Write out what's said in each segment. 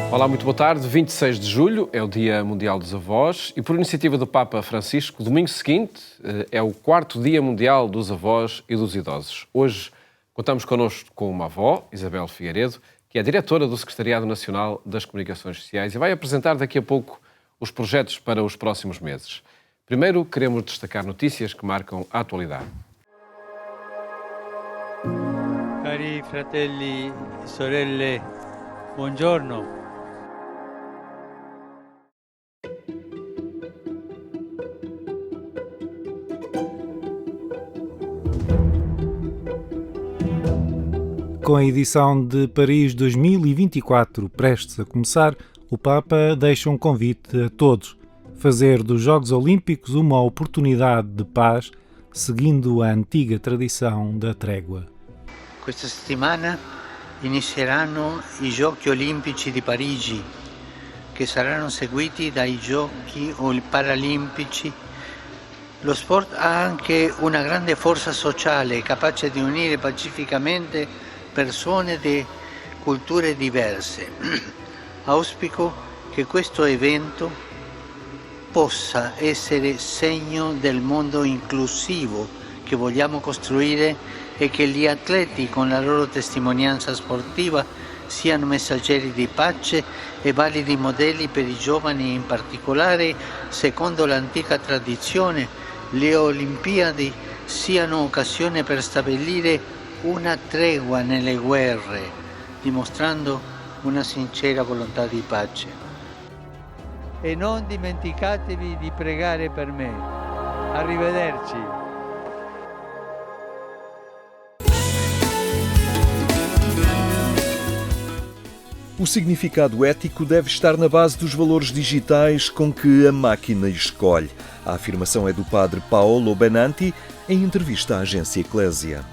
Olá, muito boa tarde. 26 de julho é o Dia Mundial dos Avós e, por iniciativa do Papa Francisco, domingo seguinte é o 4º Dia Mundial dos Avós e dos Idosos. Hoje contamos connosco com uma avó, Isabel Figueiredo, que é diretora do Secretariado Nacional das Comunicações Sociais e vai apresentar daqui a pouco os projetos para os próximos meses. Primeiro, queremos destacar notícias que marcam a atualidade. Cari fratelli e sorelle, buongiorno. Com a edição de Paris 2024 prestes a começar, o Papa deixa um convite a todos: fazer dos Jogos Olímpicos uma oportunidade de paz, seguindo a antiga tradição da trégua. Questa settimana inizieranno i Giochi Olimpici di Parigi, che saranno seguiti dai Giochi Paralimpici. Lo sport ha anche una grande forza sociale, capace di unire pacificamente persone di culture diverse. Auspico che questo evento possa essere segno del mondo inclusivo che vogliamo costruire e che gli atleti con la loro testimonianza sportiva siano messaggeri di pace e validi modelli per i giovani. In particolare, secondo l'antica tradizione, le Olimpiadi siano occasione per stabilire una tregua nelle guerre, dimostrando una sincera volontà di pace. E non dimenticatevi di pregare per me. Arrivederci. O significado ético deve estar na base dos valores digitais com que a máquina escolhe. A afirmação é do padre Paolo Benanti em entrevista à agência Eclésia.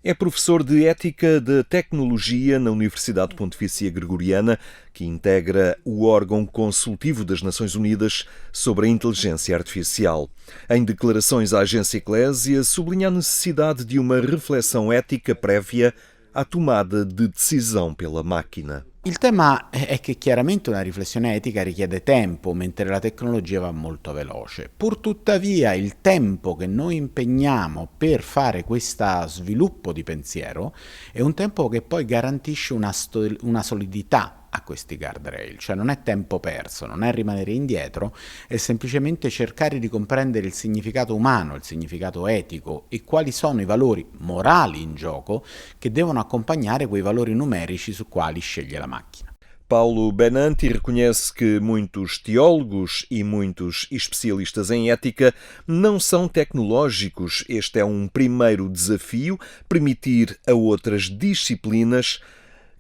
É professor de Ética da Tecnologia na Universidade Pontifícia Gregoriana, que integra o órgão consultivo das Nações Unidas sobre a Inteligência Artificial. Em declarações à agência Eclésia, sublinha a necessidade de uma reflexão ética prévia à tomada de decisão pela macchina. Il tema è che chiaramente una riflessione etica richiede tempo, mentre la tecnologia va molto veloce. Purtuttavia il tempo che noi impegniamo per fare questo sviluppo di pensiero è un tempo che poi garantisce una solidità a questi guardrail, cioè non è tempo perso, non è rimanere indietro, è semplicemente cercare di comprendere il significato umano, il significato etico e quali sono i valori morali in gioco che devono accompagnare quei valori numerici su quali sceglie la macchina. Paulo Benanti reconhece que muitos teólogos e muitos especialistas em ética não são tecnológicos. Este é um primeiro desafio, permitir a outras disciplinas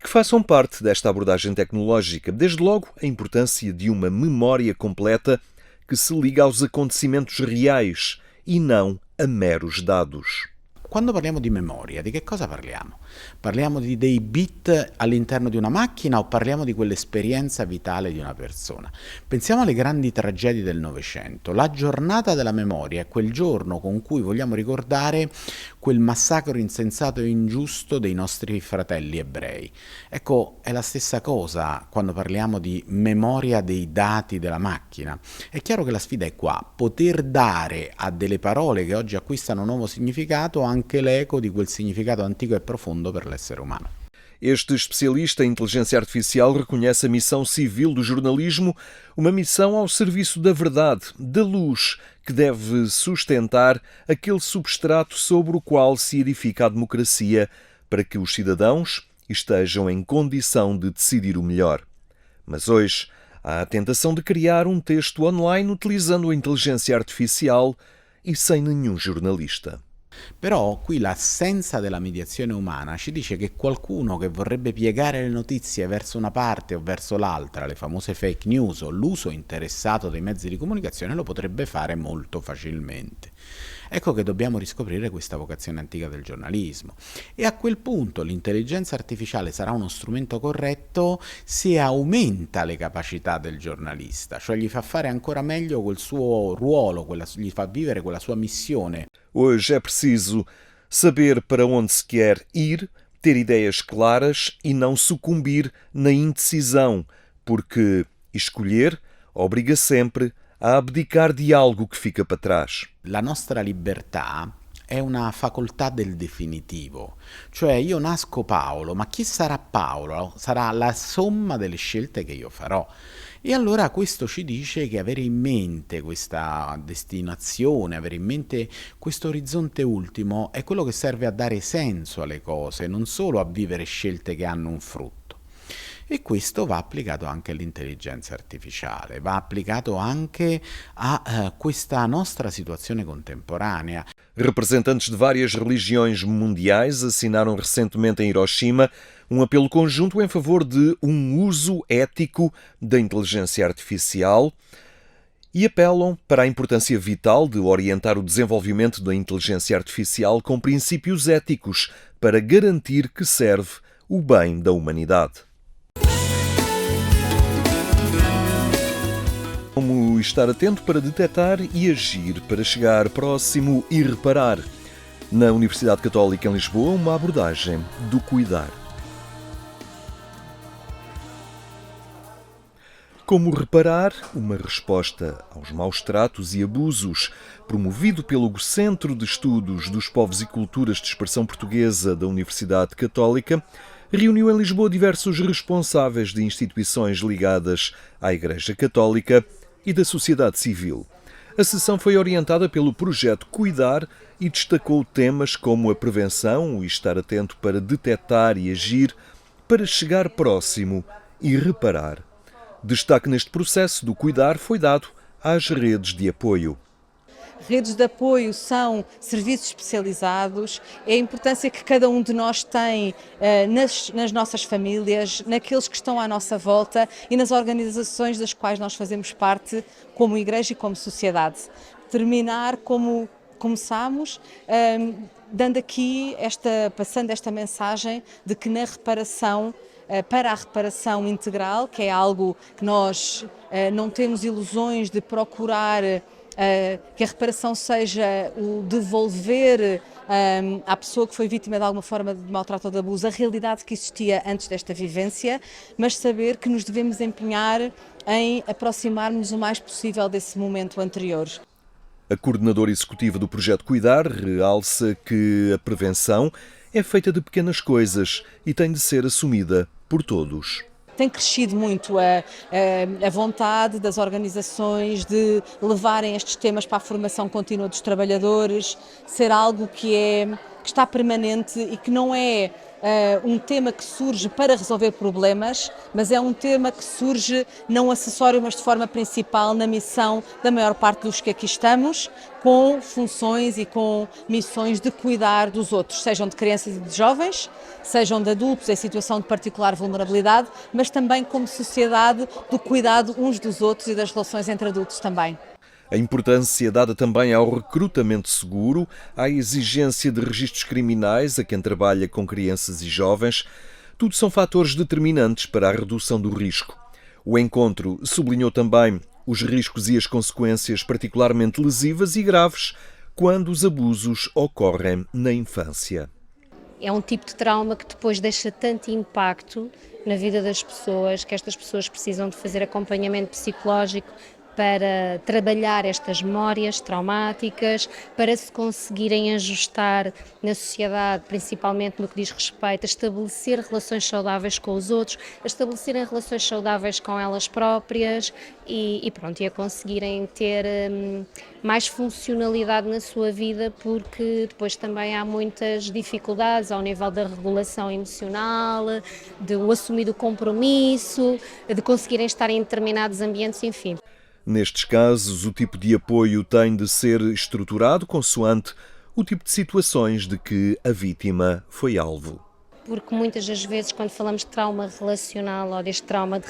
que façam parte desta abordagem tecnológica. Desde logo, a importância de uma memória completa que se liga aos acontecimentos reais e não a meros dados. Quando parliamo di memoria, di che cosa parliamo? Parliamo di dei bit all'interno di una macchina o parliamo di quell'esperienza vitale di una persona? Pensiamo alle grandi tragedie del Novecento. La giornata della memoria è quel giorno con cui vogliamo ricordare quel massacro insensato e ingiusto dei nostri fratelli ebrei. Ecco, è la stessa cosa quando parliamo di memoria dei dati della macchina. È chiaro che la sfida è qua, poter dare a delle parole che oggi acquistano un nuovo significato anche l'eco di quel significato antico e profondo per l'essere umano. Este especialista em inteligência artificial reconhece a missão civil do jornalismo, uma missão ao serviço da verdade, da luz, que deve sustentar aquele substrato sobre o qual se edifica a democracia, para que os cidadãos estejam em condição de decidir o melhor. Mas hoje há a tentação de criar um texto online utilizando a inteligência artificial e sem nenhum jornalista. Però qui l'assenza della mediazione umana ci dice che qualcuno che vorrebbe piegare le notizie verso una parte o verso l'altra, le famose fake news o l'uso interessato dei mezzi di comunicazione, lo potrebbe fare molto facilmente. Ecco che dobbiamo riscoprire questa vocazione antica del giornalismo e a quel punto l'intelligenza artificiale sarà uno strumento corretto se aumenta le capacità del giornalista, cioè gli fa fare ancora meglio quel suo ruolo, gli fa vivere quella sua missione. Hoje é preciso saber para onde se quer ir, ter ideias claras e não sucumbir na indecisão, porque escolher obriga sempre a abdicar di algo che fica para trás. La nostra libertà è una facoltà del definitivo, cioè io nasco Paolo, ma chi sarà Paolo? Sarà la somma delle scelte che io farò. E allora questo ci dice che avere in mente questa destinazione, avere in mente questo orizzonte ultimo è quello che serve a dare senso alle cose, non solo a vivere scelte che hanno un frutto. E questo va applicato anche all'intelligenza artificiale, va applicato anche a questa nostra situazione contemporanea. Representantes de várias religiões mundiais assinaram recentemente em Hiroshima um apelo conjunto em favor de uso ético da inteligência artificial e apelam para a importância vital de orientar o desenvolvimento da inteligência artificial com princípios éticos para garantir que serve o bem da humanidade. Como estar atento para detectar e agir, para chegar próximo e reparar. Na Universidade Católica em Lisboa, uma abordagem do cuidar. Como reparar, uma resposta aos maus tratos e abusos, promovido pelo Centro de Estudos dos Povos e Culturas de Expressão Portuguesa da Universidade Católica, reuniu em Lisboa diversos responsáveis de instituições ligadas à Igreja Católica e da sociedade civil. A sessão foi orientada pelo projeto Cuidar e destacou temas como a prevenção, o estar atento para detectar e agir, para chegar próximo e reparar. Destaque neste processo do cuidar foi dado às redes de apoio. Redes de apoio são serviços especializados, é a importância que cada um de nós tem nas nossas famílias, naqueles que estão à nossa volta e nas organizações das quais nós fazemos parte como Igreja e como sociedade. Terminar como começamos, passando esta mensagem de que na reparação, para a reparação integral, que é algo que nós não temos ilusões de procurar que a reparação seja o devolver à pessoa que foi vítima de alguma forma de maltrato ou de abuso a realidade que existia antes desta vivência, mas saber que nos devemos empenhar em aproximar-nos o mais possível desse momento anterior. A coordenadora executiva do Projeto Cuidar realça que a prevenção é feita de pequenas coisas e tem de ser assumida por todos. Tem crescido muito a vontade das organizações de levarem estes temas para a formação contínua dos trabalhadores, ser algo que está permanente e que não é um tema que surge para resolver problemas, mas é um tema que surge não acessório, mas de forma principal na missão da maior parte dos que aqui estamos, com funções e com missões de cuidar dos outros, sejam de crianças e de jovens, sejam de adultos em situação de particular vulnerabilidade, mas também como sociedade do cuidado uns dos outros e das relações entre adultos também. A importância dada também ao recrutamento seguro, à exigência de registros criminais a quem trabalha com crianças e jovens, tudo são fatores determinantes para a redução do risco. O encontro sublinhou também os riscos e as consequências particularmente lesivas e graves quando os abusos ocorrem na infância. É um tipo de trauma que depois deixa tanto impacto na vida das pessoas, que estas pessoas precisam de fazer acompanhamento psicológico para trabalhar estas memórias traumáticas, para se conseguirem ajustar na sociedade, principalmente no que diz respeito a estabelecer relações saudáveis com os outros, a estabelecerem relações saudáveis com elas próprias e a conseguirem ter mais funcionalidade na sua vida, porque depois também há muitas dificuldades ao nível da regulação emocional, de o assumir o compromisso, de conseguirem estar em determinados ambientes, enfim. Nestes casos, o tipo de apoio tem de ser estruturado consoante o tipo de situações de que a vítima foi alvo. Porque muitas das vezes, quando falamos de trauma relacional ou deste trauma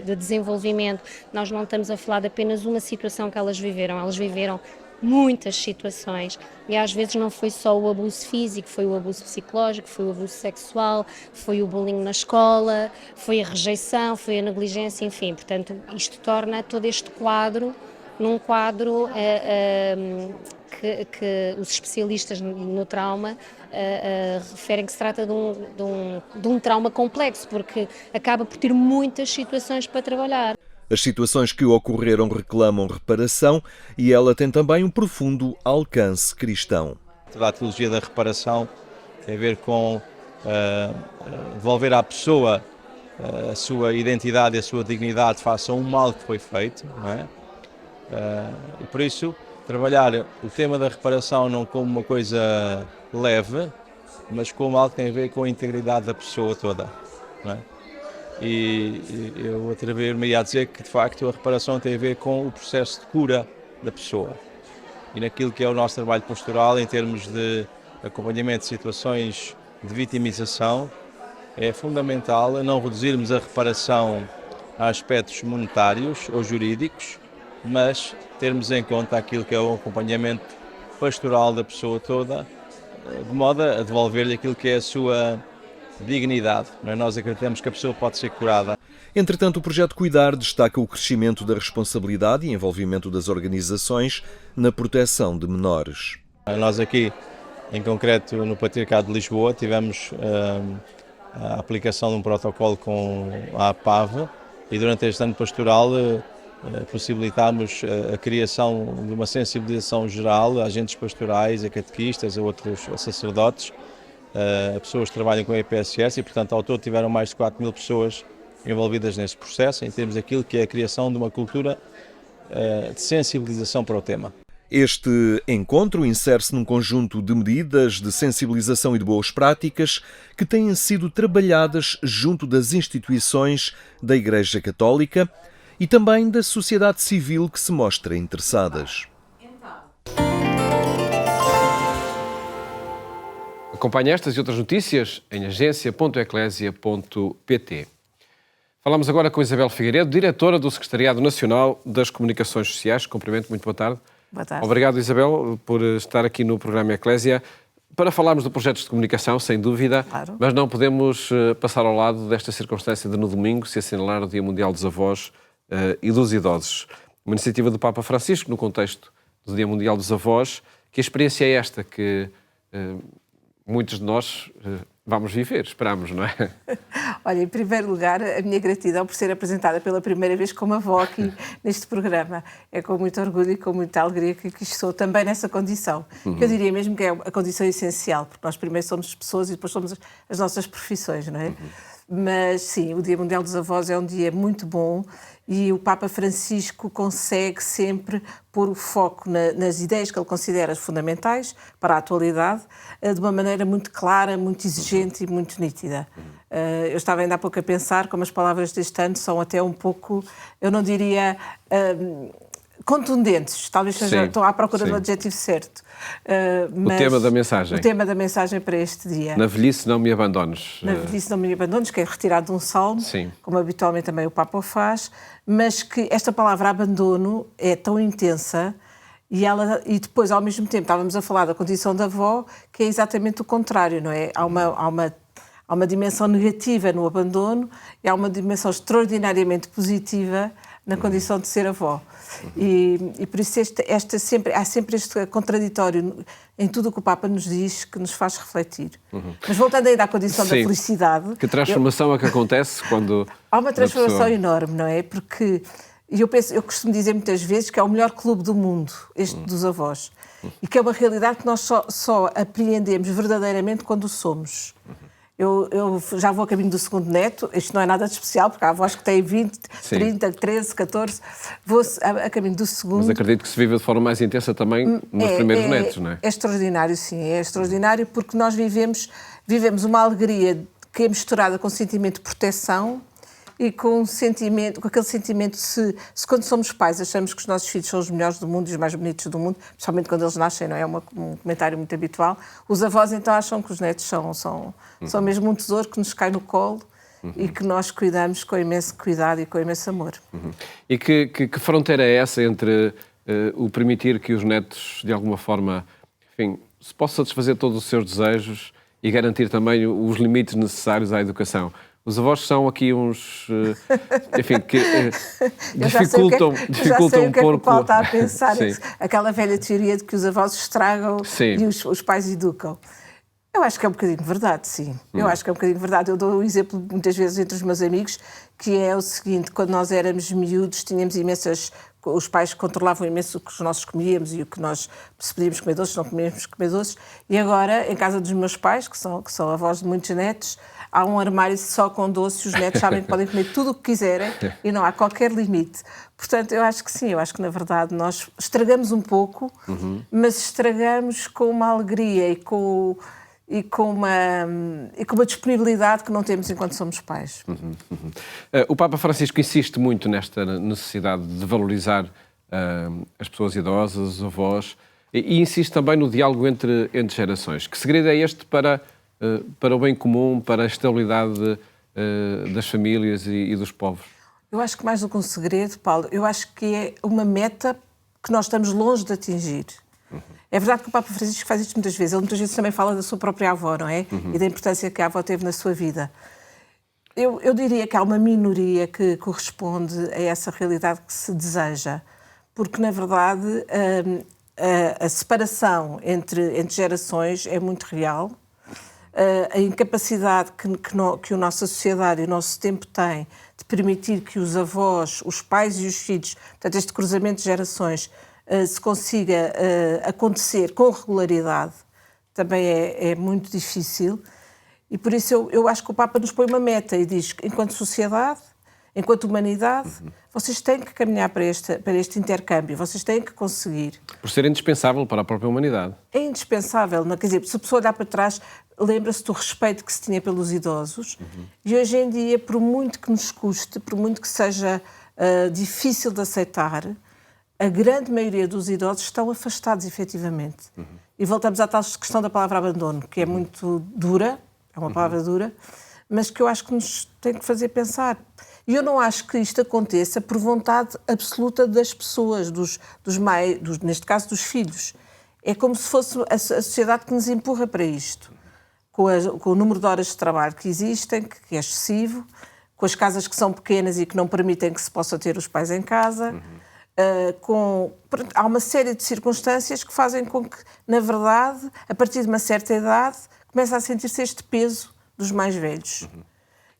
de desenvolvimento, nós não estamos a falar de apenas uma situação que elas viveram muitas situações e às vezes não foi só o abuso físico, foi o abuso psicológico, foi o abuso sexual, foi o bullying na escola, foi a rejeição, foi a negligência, enfim, portanto isto torna todo este quadro num quadro que os especialistas no trauma referem que se trata de um trauma complexo, porque acaba por ter muitas situações para trabalhar. As situações que ocorreram reclamam reparação e ela tem também um profundo alcance cristão. Toda a teologia da reparação tem a ver com devolver à pessoa a sua identidade e a sua dignidade face a um mal que foi feito, não é? E por isso, trabalhar o tema da reparação não como uma coisa leve, mas como algo que tem a ver com a integridade da pessoa toda, não é? E eu atrever-me a dizer que, de facto, a reparação tem a ver com o processo de cura da pessoa. E naquilo que é o nosso trabalho pastoral, em termos de acompanhamento de situações de vitimização, é fundamental não reduzirmos a reparação a aspectos monetários ou jurídicos, mas termos em conta aquilo que é o acompanhamento pastoral da pessoa toda, de modo a devolver-lhe aquilo que é a sua dignidade. Nós acreditamos que a pessoa pode ser curada. Entretanto, o projeto Cuidar destaca o crescimento da responsabilidade e envolvimento das organizações na proteção de menores. Nós aqui, em concreto no Patriarcado de Lisboa, tivemos a aplicação de um protocolo com a APAV e durante este ano pastoral possibilitámos a criação de uma sensibilização geral a agentes pastorais, a catequistas, a outros sacerdotes, a pessoas que trabalham com a EPSS e, portanto, ao todo tiveram mais de 4.000 pessoas envolvidas nesse processo, em termos daquilo que é a criação de uma cultura de sensibilização para o tema. Este encontro insere-se num conjunto de medidas de sensibilização e de boas práticas que têm sido trabalhadas junto das instituições da Igreja Católica e também da sociedade civil que se mostra interessadas. Acompanhe estas e outras notícias em agência.eclesia.pt. Falamos agora com Isabel Figueiredo, diretora do Secretariado Nacional das Comunicações Sociais. Cumprimento, muito boa tarde. Boa tarde. Obrigado, Isabel, por estar aqui no programa Eclésia para falarmos de projetos de comunicação, sem dúvida, claro. Mas não podemos passar ao lado desta circunstância de, no domingo, se assinalar o Dia Mundial dos Avós e dos Idosos. Uma iniciativa do Papa Francisco, no contexto do Dia Mundial dos Avós. Que experiência é esta que muitos de nós vamos viver, esperamos, não é? Olha, em primeiro lugar, a minha gratidão por ser apresentada pela primeira vez como avó aqui neste programa. É com muito orgulho e com muita alegria que estou também nessa condição. Eu diria mesmo que é a condição essencial, porque nós primeiro somos pessoas e depois somos as nossas profissões, não é? Mas sim, o Dia Mundial dos Avós é um dia muito bom e o Papa Francisco consegue sempre pôr o foco nas ideias que ele considera fundamentais para a atualidade, de uma maneira muito clara, muito exigente e muito nítida. Eu estava ainda há pouco a pensar como as palavras deste ano são até um pouco, eu não diria contundentes, talvez estou à procura do adjetivo certo. Mas o tema da mensagem. O tema da mensagem para este dia. Na velhice não me abandones. Na velhice não me abandones, que é retirado de um salmo, como habitualmente também o Papa o faz, mas que esta palavra abandono é tão intensa e depois, ao mesmo tempo, estávamos a falar da condição da avó, que é exatamente o contrário, não é? Há uma dimensão negativa no abandono e há uma dimensão extraordinariamente positiva na condição de ser avó. E por isso há sempre este contraditório em tudo o que o Papa nos diz que nos faz refletir. Mas voltando ainda à condição da felicidade... Que transformação é que acontece quando... Há uma transformação enorme, não é? Porque eu costumo dizer muitas vezes que é o melhor clube do mundo, este dos avós. E que é uma realidade que nós só apreendemos verdadeiramente quando somos. Eu já vou a caminho do segundo neto, isto não é nada de especial, porque há avós que têm 20, 30, 13, 14, vou a caminho do segundo. Mas acredito que se vive de forma mais intensa também nos primeiros netos, não é? É extraordinário, sim, é extraordinário porque nós vivemos uma alegria que é misturada com um sentimento de proteção e com aquele sentimento se quando somos pais achamos que os nossos filhos são os melhores do mundo e os mais bonitos do mundo, principalmente quando eles nascem, não é? Um comentário muito habitual. Os avós então acham que os netos são mesmo um tesouro que nos cai no colo e que nós cuidamos com imenso cuidado e com imenso amor. E que fronteira é essa entre o permitir que os netos, de alguma forma, enfim, se possam satisfazer todos os seus desejos e garantir também os limites necessários à educação? Os avós são aqui uns, enfim, que dificultam um pouco. Já sei o que é que o Paulo está a pensar. Sim. Aquela velha teoria de que os avós estragam e os pais educam. Eu acho que é um bocadinho verdade, sim. Eu acho que é um bocadinho verdade. Eu dou um exemplo muitas vezes entre os meus amigos, que é o seguinte: quando nós éramos miúdos, tínhamos imensas... Os pais controlavam imenso o que nós comíamos e o que nós... Se podíamos comer doces, não comíamos comer doces. E agora, em casa dos meus pais, que são avós de muitos netos, há um armário só com doces, os netos sabem que podem comer tudo o que quiserem e não há qualquer limite. Portanto, eu acho que sim, eu acho que na verdade nós estragamos um pouco, mas estragamos com uma alegria e com uma disponibilidade que não temos enquanto somos pais. O Papa Francisco insiste muito nesta necessidade de valorizar as pessoas idosas, os avós, e insiste também no diálogo entre gerações. Que segredo é este para o bem comum, para a estabilidade das famílias e dos povos? Eu acho que mais do que um segredo, Paulo, eu acho que é uma meta que nós estamos longe de atingir. É verdade que o Papa Francisco faz isto muitas vezes. Ele muitas vezes também fala da sua própria avó, não é? E da importância que a avó teve na sua vida. Eu diria que há uma minoria que corresponde a essa realidade que se deseja. Porque, na verdade, a separação entre gerações é muito real. A incapacidade que a nossa sociedade e o nosso tempo tem de permitir que os avós, os pais e os filhos, portanto, este cruzamento de gerações, se consiga acontecer com regularidade, também é muito difícil. E por isso eu acho que o Papa nos põe uma meta e diz que, enquanto sociedade, enquanto humanidade, vocês têm que caminhar para este intercâmbio, vocês têm que conseguir. Por ser indispensável para a própria humanidade. É indispensável, não? Quer dizer, se a pessoa olhar para trás, lembra-se do respeito que se tinha pelos idosos, e hoje em dia, por muito que nos custe, por muito que seja difícil de aceitar, a grande maioria dos idosos estão afastados, efetivamente. E voltamos à tal questão da palavra abandono, que é muito dura, é uma palavra dura, mas que eu acho que nos tem que fazer pensar. E eu não acho que isto aconteça por vontade absoluta das pessoas, neste caso dos filhos. É como se fosse a sociedade que nos empurra para isto. Com o número de horas de trabalho que existem, que é excessivo, com as casas que são pequenas e que não permitem que se possa ter os pais em casa... há uma série de circunstâncias que fazem com que, na verdade, a partir de uma certa idade, comece a sentir-se este peso dos mais velhos.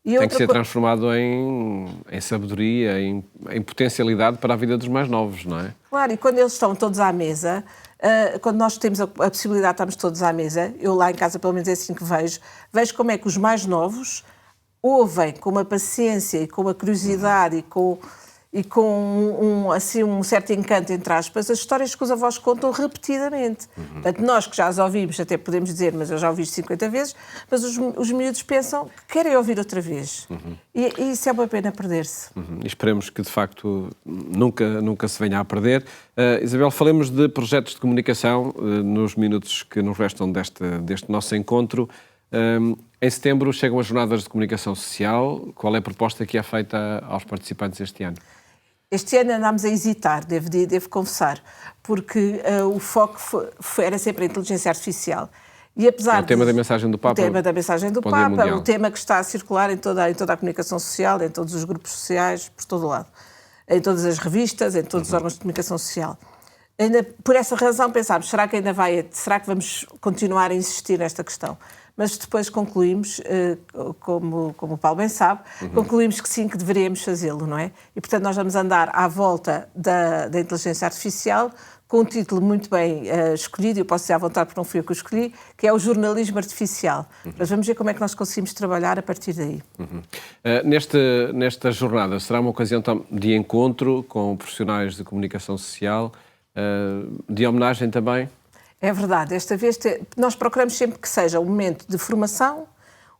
E tem que ser transformado em sabedoria, em potencialidade para a vida dos mais novos, não é? Claro, e quando eles estão todos à mesa, quando nós temos a possibilidade de estarmos todos à mesa, eu lá em casa pelo menos é assim que vejo como é que os mais novos ouvem com uma paciência e com uma curiosidade e com um certo encanto, entre aspas, as histórias que os avós contam repetidamente. Portanto, nós que já as ouvimos, até podemos dizer, mas eu já ouvi 50 vezes, mas os miúdos pensam que querem ouvir outra vez. E isso é uma pena perder-se. E esperemos que, de facto, nunca se venha a perder. Isabel, falemos de projetos de comunicação nos minutos que nos restam deste nosso encontro. Em setembro chegam as Jornadas de Comunicação Social. Qual é a proposta que é feita aos participantes este ano? Este ano andámos a hesitar, devo confessar, porque o foco era sempre a inteligência artificial. E apesar o tema da mensagem do Papa. O tema da mensagem do Papa, o tema que está a circular em toda a comunicação social, em todos os grupos sociais, por todo o lado. Em todas as revistas, em todos os órgãos de comunicação social. Ainda, por essa razão pensámos, será que vamos continuar a insistir nesta questão? Mas depois concluímos, como o Paulo bem sabe, concluímos que sim, que deveríamos fazê-lo, não é? E, portanto, nós vamos andar à volta da inteligência artificial com um título muito bem escolhido, eu posso dizer à vontade porque não fui eu que o escolhi, que é o jornalismo artificial. Mas vamos ver como é que nós conseguimos trabalhar a partir daí. Nesta jornada, será uma ocasião de encontro com profissionais de comunicação social, de homenagem também? É verdade, desta vez nós procuramos sempre que seja um momento de formação,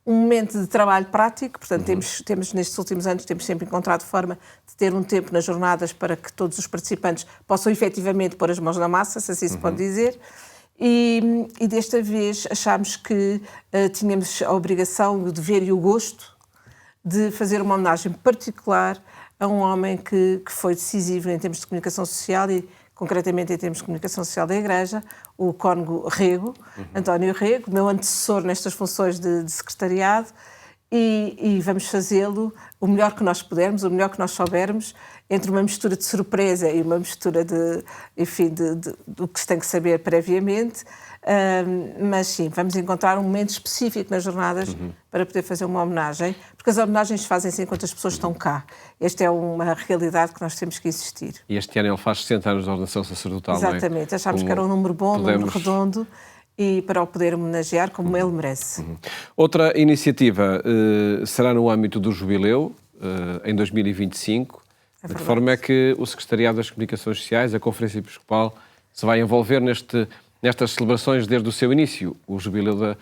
um momento de trabalho prático, portanto temos nestes últimos anos temos sempre encontrado forma de ter um tempo nas jornadas para que todos os participantes possam efetivamente pôr as mãos na massa, se assim se pode dizer, e desta vez achámos que tínhamos a obrigação, o dever e o gosto de fazer uma homenagem particular a um homem que foi decisivo em termos de comunicação social e concretamente em termos de comunicação social da Igreja, o cônego Rego, António Rego, meu antecessor nestas funções de secretariado, e vamos fazê-lo o melhor que nós pudermos, o melhor que nós soubermos, entre uma mistura de surpresa e uma mistura do que se tem que saber previamente. Mas sim, vamos encontrar um momento específico nas jornadas para poder fazer uma homenagem, porque as homenagens fazem-se enquanto as pessoas estão cá. Esta é uma realidade que nós temos que existir. E este ano ele faz 60 anos de ordenação sacerdotal, Exatamente, não é? achámos que era um número bom, um número redondo, e para o poder homenagear como ele merece. Outra iniciativa será no âmbito do Jubileu, em 2025. De que forma é que o Secretariado das Comunicações Sociais, a Conferência Episcopal, se vai envolver nestas celebrações desde o seu início? O Jubileu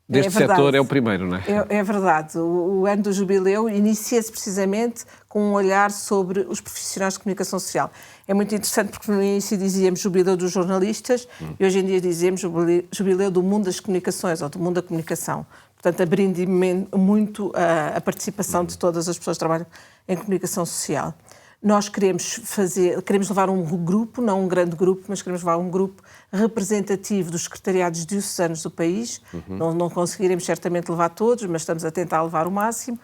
deste setor é o primeiro, não é? É verdade. O ano do Jubileu inicia-se precisamente com um olhar sobre os profissionais de comunicação social. É muito interessante porque no início dizíamos Jubileu dos jornalistas e hoje em dia dizemos Jubileu do mundo das comunicações ou do mundo da comunicação. Portanto, abrindo muito a participação de todas as pessoas que trabalham em comunicação social. Nós queremos levar um grupo, não um grande grupo, mas queremos levar um grupo representativo dos secretariados diocesanos do país. Não conseguiremos certamente levar todos, mas estamos a tentar levar o máximo.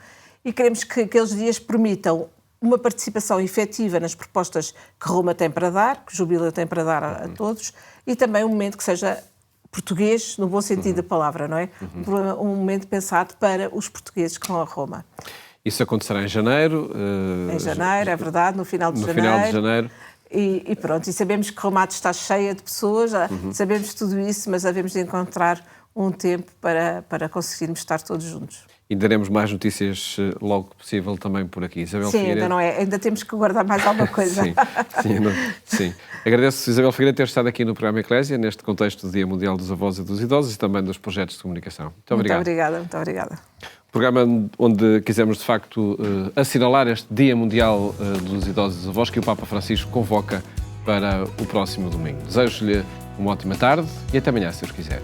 E queremos que aqueles dias permitam uma participação efetiva nas propostas que Roma tem para dar, que o Jubileu tem para dar a todos, e também um momento que seja português, no bom sentido da palavra, não é? Um momento pensado para os portugueses que vão a Roma. Isso acontecerá em janeiro. Em janeiro, é verdade, no final de janeiro. E pronto, e sabemos que Roma está cheia de pessoas, sabemos tudo isso, mas havemos de encontrar um tempo para conseguirmos estar todos juntos. E daremos mais notícias logo que possível também por aqui. Isabel Sim, Figueiredo. ainda não é, ainda temos que guardar mais alguma coisa. sim. Agradeço, Isabel Figueiredo, ter estado aqui no programa Eclésia, neste contexto do Dia Mundial dos Avós e dos Idosos e também dos projetos de comunicação. Muito obrigado. Muito obrigada. Programa onde quisemos, de facto, assinalar este Dia Mundial dos Idosos e dos Avós que o Papa Francisco convoca para o próximo domingo. Desejo-lhe uma ótima tarde e até amanhã, se Deus quiser.